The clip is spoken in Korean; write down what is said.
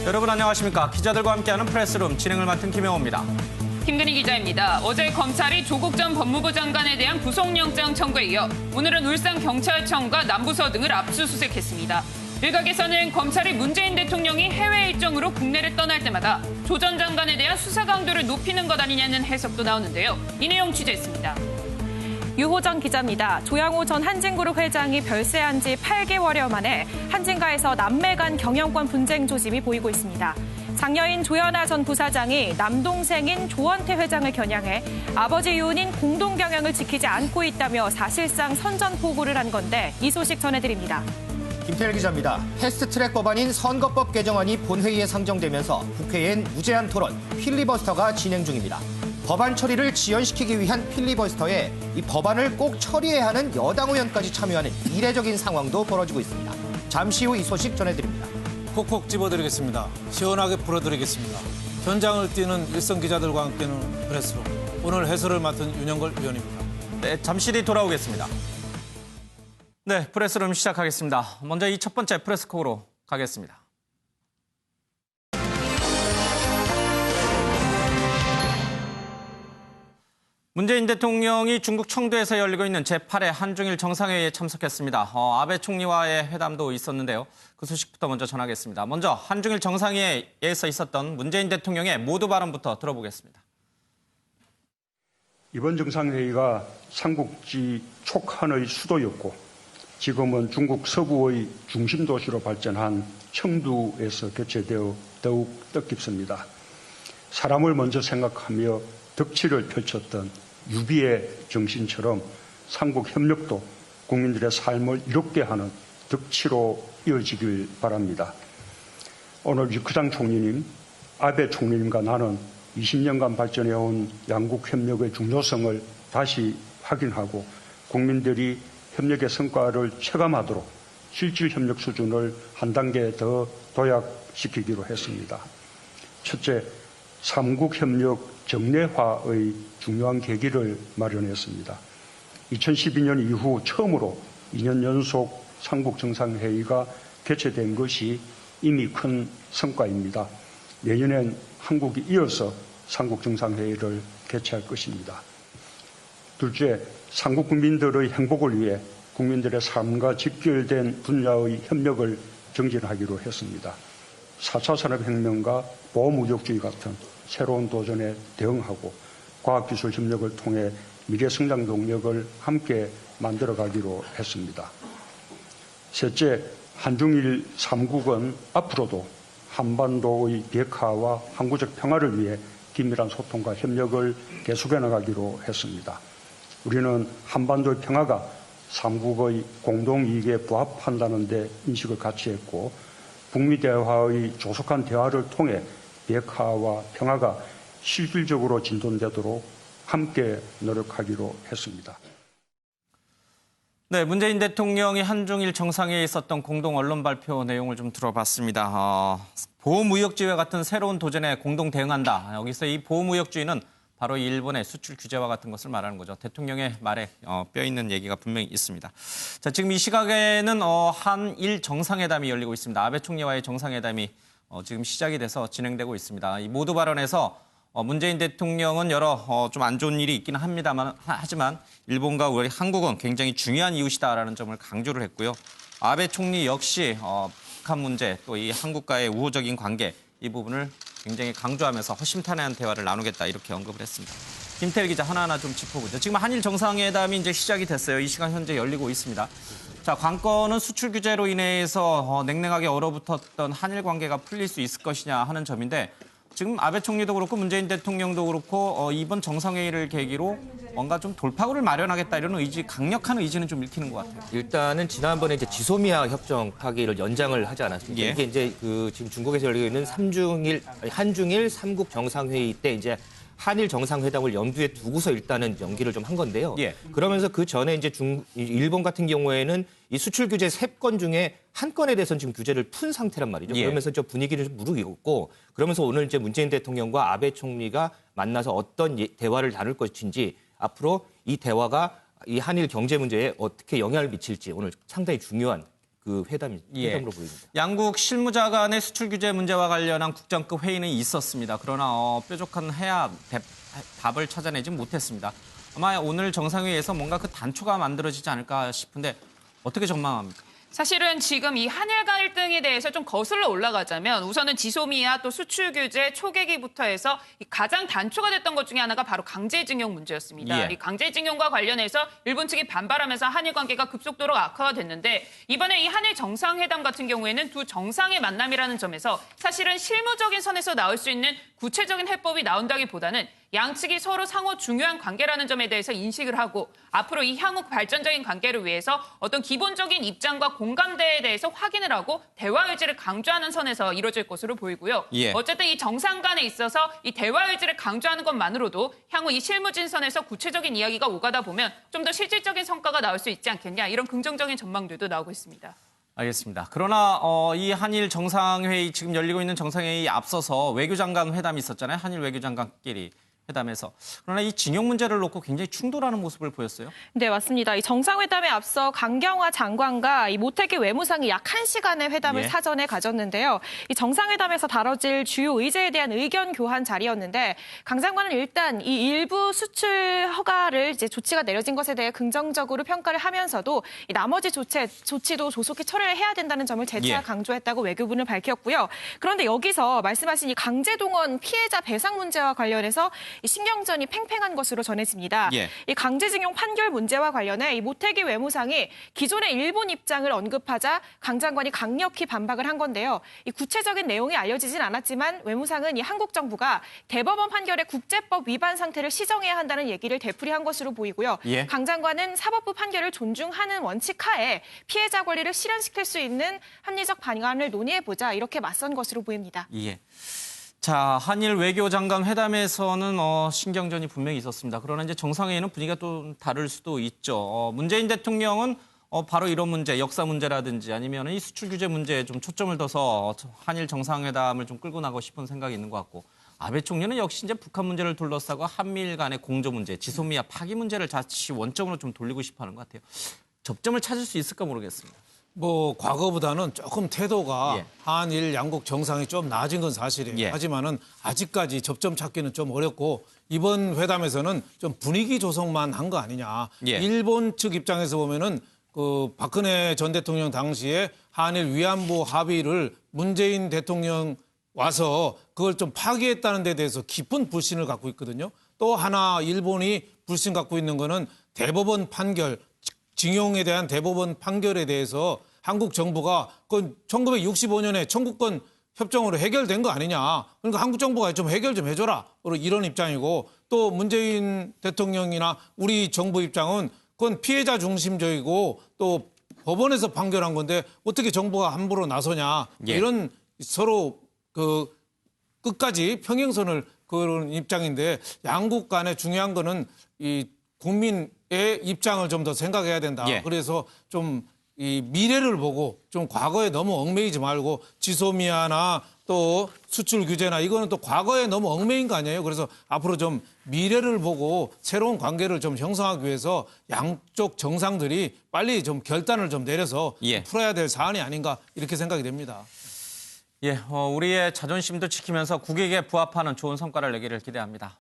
여러분 안녕하십니까. 기자들과 함께하는 프레스룸 진행을 맡은 김영호입니다. 김근희 기자입니다. 어제 검찰이 조국 전 법무부 장관에 대한 구속영장 청구에 이어 오늘은 울산경찰청과 남부서 등을 압수수색했습니다. 일각에서는 검찰이 문재인 대통령이 해외 일정으로 국내를 떠날 때마다 조 전 장관에 대한 수사 강도를 높이는 것 아니냐는 해석도 나오는데요. 이 내용 취재했습니다. 유호정 기자입니다. 조양호 전 한진그룹 회장이 별세한 지 8개월여 만에 한진가에서 남매 간 경영권 분쟁 조짐이 보이고 있습니다. 장녀인 조연아 전 부사장이 남동생인 조원태 회장을 겨냥해 아버지 유언인 공동 경영을 지키지 않고 있다며 사실상 선전포고를 한 건데 이 소식 전해드립니다. 김태일 기자입니다. 패스트트랙 법안인 선거법 개정안이 본회의에 상정되면서 국회엔 무제한 토론, 필리버스터가 진행 중입니다. 법안 처리를 지연시키기 위한 필리버스터에 이 법안을 꼭 처리해야 하는 여당 의원까지 참여하는 이례적인 상황도 벌어지고 있습니다. 잠시 후 이 소식 전해드립니다. 콕콕 집어드리겠습니다. 시원하게 풀어드리겠습니다. 현장을 뛰는 일선 기자들과 함께하는 프레스룸. 오늘 해설을 맡은 윤영걸 위원입니다. 네, 잠시 뒤 돌아오겠습니다. 네, 프레스룸 시작하겠습니다. 먼저 이 첫 번째 프레스콕으로 가겠습니다. 문재인 대통령이 중국 청두에서 열리고 있는 제8회 한중일 정상회의에 참석했습니다. 아베 총리와의 회담도 있었는데요. 그 소식부터 먼저 전하겠습니다. 먼저 한중일 정상회의에서 있었던 문재인 대통령의 모두 발언부터 들어보겠습니다. 이번 정상회의가 삼국지 촉한의 수도였고 지금은 중국 서부의 중심 도시로 발전한 청두에서 개최되어 더욱 뜻깊습니다. 사람을 먼저 생각하며 덕치를 펼쳤던 유비의 정신처럼 삼국 협력도 국민들의 삶을 이롭게 하는 덕치로 이어지길 바랍니다. 오늘 유크장 총리님, 아베 총리님과 나는 20년간 발전해온 양국 협력의 중요성을 다시 확인하고 국민들이 협력의 성과를 체감하도록 실질 협력 수준을 한 단계 더 도약시키기로 했습니다. 첫째, 삼국협력 정례화의 중요한 계기를 마련했습니다. 2012년 이후 처음으로 2년 연속 삼국정상회의가 개최된 것이 이미 큰 성과입니다. 내년엔 한국이 이어서 삼국정상회의를 개최할 것입니다. 둘째, 삼국 국민들의 행복을 위해 국민들의 삶과 직결된 분야의 협력을 정진하기로 했습니다. 4차 산업혁명과 보호무역주의 같은 새로운 도전에 대응하고 과학기술 협력을 통해 미래성장 동력을 함께 만들어가기로 했습니다. 셋째, 한중일 3국은 앞으로도 한반도의 비핵화와 항구적 평화를 위해 긴밀한 소통과 협력을 계속해 나가기로 했습니다. 우리는 한반도의 평화가 3국의 공동이익에 부합한다는 데 인식을 같이 했고 북미 대화의 조속한 대화를 통해 비핵화와 평화가 실질적으로 진전되도록 함께 노력하기로 했습니다. 네, 문재인 대통령이 한중일 정상회의에 있었던 공동 언론 발표 내용을 좀 들어봤습니다. 보호무역주의와 같은 새로운 도전에 공동 대응한다. 여기서 이 보호무역주의는 바로 일본의 수출 규제와 같은 것을 말하는 거죠. 대통령의 말에 뼈 있는 얘기가 분명히 있습니다. 자, 지금 이 시각에는 한일 정상회담이 열리고 있습니다. 아베 총리와의 정상회담이 지금 시작이 돼서 진행되고 있습니다. 이 모두 발언에서 문재인 대통령은 여러 좀 안 좋은 일이 있기는 하지만 일본과 우리 한국은 굉장히 중요한 이웃이다라는 점을 강조를 했고요. 아베 총리 역시 북한 문제 또 이 한국과의 우호적인 관계 이 부분을 굉장히 강조하면서 허심탄회한 대화를 나누겠다 이렇게 언급을 했습니다. 김태일 기자 하나하나 좀 짚어보죠. 지금 한일 정상회담이 이제 시작이 됐어요. 이 시간 현재 열리고 있습니다. 자, 관건은 수출 규제로 인해서 냉랭하게 얼어붙었던 한일 관계가 풀릴 수 있을 것이냐 하는 점인데 지금 아베 총리도 그렇고 문재인 대통령도 그렇고 이번 정상회의를 계기로 뭔가 좀 돌파구를 마련하겠다 이런 의지, 강력한 의지는 좀 읽히는 것 같아요. 일단은 지난번에 이제 지소미아 협정 파기를 연장을 하지 않았습니까? 예. 이게 이제 지금 중국에서 열리고 있는 한중일 3국 정상회의 때 이제 한일 정상회담을 염두에 두고서 일단은 연기를 좀 한 건데요. 예. 그러면서 그 전에 이제 일본 같은 경우에는 이 수출 규제 3건 중에 한 건에 대해서는 지금 규제를 푼 상태란 말이죠. 예. 그러면서 저 분위기를 좀 무르익었고 그러면서 오늘 이제 문재인 대통령과 아베 총리가 만나서 어떤 대화를 나눌 것인지 앞으로 이 대화가 이 한일 경제 문제에 어떻게 영향을 미칠지 오늘 상당히 중요한 회담으로 보입니다. 양국 실무자 간의 수출 규제 문제와 관련한 국장급 회의는 있었습니다. 그러나 뾰족한 답을 찾아내지 못했습니다. 아마 오늘 정상회의에서 뭔가 그 단초가 만들어지지 않을까 싶은데 어떻게 전망합니까? 사실은 지금 이 한일 갈등에 대해서 좀 거슬러 올라가자면 우선은 지소미아 또 수출 규제 초계기부터 해서 가장 단초가 됐던 것 중에 하나가 바로 강제징용 문제였습니다. 예. 이 강제징용과 관련해서 일본 측이 반발하면서 한일 관계가 급속도로 악화가 됐는데 이번에 이 한일 정상회담 같은 경우에는 두 정상의 만남이라는 점에서 사실은 실무적인 선에서 나올 수 있는 구체적인 해법이 나온다기보다는 양측이 서로 상호 중요한 관계라는 점에 대해서 인식을 하고 앞으로 이 향후 발전적인 관계를 위해서 어떤 기본적인 입장과 공감대에 대해서 확인을 하고 대화 의지를 강조하는 선에서 이루어질 것으로 보이고요. 예. 어쨌든 이 정상 간에 있어서 이 대화 의지를 강조하는 것만으로도 향후 이 실무진선에서 구체적인 이야기가 오가다 보면 좀 더 실질적인 성과가 나올 수 있지 않겠냐 이런 긍정적인 전망들도 나오고 있습니다. 알겠습니다. 그러나 이 한일 정상회의 지금 열리고 있는 정상회의 앞서서 외교장관 회담이 있었잖아요. 한일 외교장관끼리. 회담에서. 그러나 이 징용 문제를 놓고 굉장히 충돌하는 모습을 보였어요. 네, 맞습니다. 이 정상회담에 앞서 강경화 장관과 이 모태기 외무상이 약 1시간의 회담을 예. 사전에 가졌는데요. 이 정상회담에서 다뤄질 주요 의제에 대한 의견 교환 자리였는데 강 장관은 일단 이 일부 수출 허가를 이제 조치가 내려진 것에 대해 긍정적으로 평가를 하면서도 이 나머지 조치도 조속히 처리를 해야 된다는 점을 재차 예. 강조했다고 외교부는 밝혔고요. 그런데 여기서 말씀하신 이 강제동원 피해자 배상 문제와 관련해서 이 신경전이 팽팽한 것으로 전해집니다. 예. 이 강제징용 판결 문제와 관련해 이 모태기 외무상이 기존의 일본 입장을 언급하자 강 장관이 강력히 반박을 한 건데요. 이 구체적인 내용이 알려지진 않았지만 외무상은 이 한국 정부가 대법원 판결의 국제법 위반 상태를 시정해야 한다는 얘기를 되풀이한 것으로 보이고요. 예. 강 장관은 사법부 판결을 존중하는 원칙 하에 피해자 권리를 실현시킬 수 있는 합리적 방안을 논의해보자 이렇게 맞선 것으로 보입니다. 예. 자, 한일 외교장관 회담에서는 신경전이 분명히 있었습니다. 그러나 이제 정상회의는 분위기가 또 다를 수도 있죠. 문재인 대통령은 바로 이런 문제, 역사 문제라든지 아니면 이 수출 규제 문제에 좀 초점을 둬서 한일 정상회담을 좀 끌고 나가고 싶은 생각이 있는 것 같고 아베 총리는 역시 이제 북한 문제를 둘러싸고 한미일 간의 공조 문제, 지소미아 파기 문제를 자칫 원점으로 좀 돌리고 싶어하는 것 같아요. 접점을 찾을 수 있을까 모르겠습니다. 뭐 과거보다는 조금 태도가 예. 한일 양국 정상이 좀 나아진 건 사실이에요. 예. 하지만은 아직까지 접점 찾기는 좀 어렵고 이번 회담에서는 좀 분위기 조성만 한 거 아니냐. 예. 일본 측 입장에서 보면은 그 박근혜 전 대통령 당시에 한일 위안부 합의를 문재인 대통령 와서 그걸 좀 파기했다는 데 대해서 깊은 불신을 갖고 있거든요. 또 하나 일본이 불신 갖고 있는 거는 대법원 판결, 징용에 대한 대법원 판결에 대해서 한국 정부가 그 1965년에 청구권 협정으로 해결된 거 아니냐. 그러니까 한국 정부가 좀 해결 좀 해줘라. 이런 입장이고 또 문재인 대통령이나 우리 정부 입장은 그건 피해자 중심적이고 또 법원에서 판결한 건데 어떻게 정부가 함부로 나서냐. 예. 이런 서로 그 끝까지 평행선을 그런 입장인데 양국 간에 중요한 거는 이 국민의 입장을 좀 더 생각해야 된다. 예. 그래서 좀 이 미래를 보고 좀 과거에 너무 얽매이지 말고 지소미아나 또 수출 규제나 이거는 또 과거에 너무 얽매인 거 아니에요. 그래서 앞으로 좀 미래를 보고 새로운 관계를 좀 형성하기 위해서 양쪽 정상들이 빨리 좀 결단을 좀 내려서 예. 풀어야 될 사안이 아닌가 이렇게 생각이 됩니다. 예, 우리의 자존심도 지키면서 국익에 부합하는 좋은 성과를 내기를 기대합니다.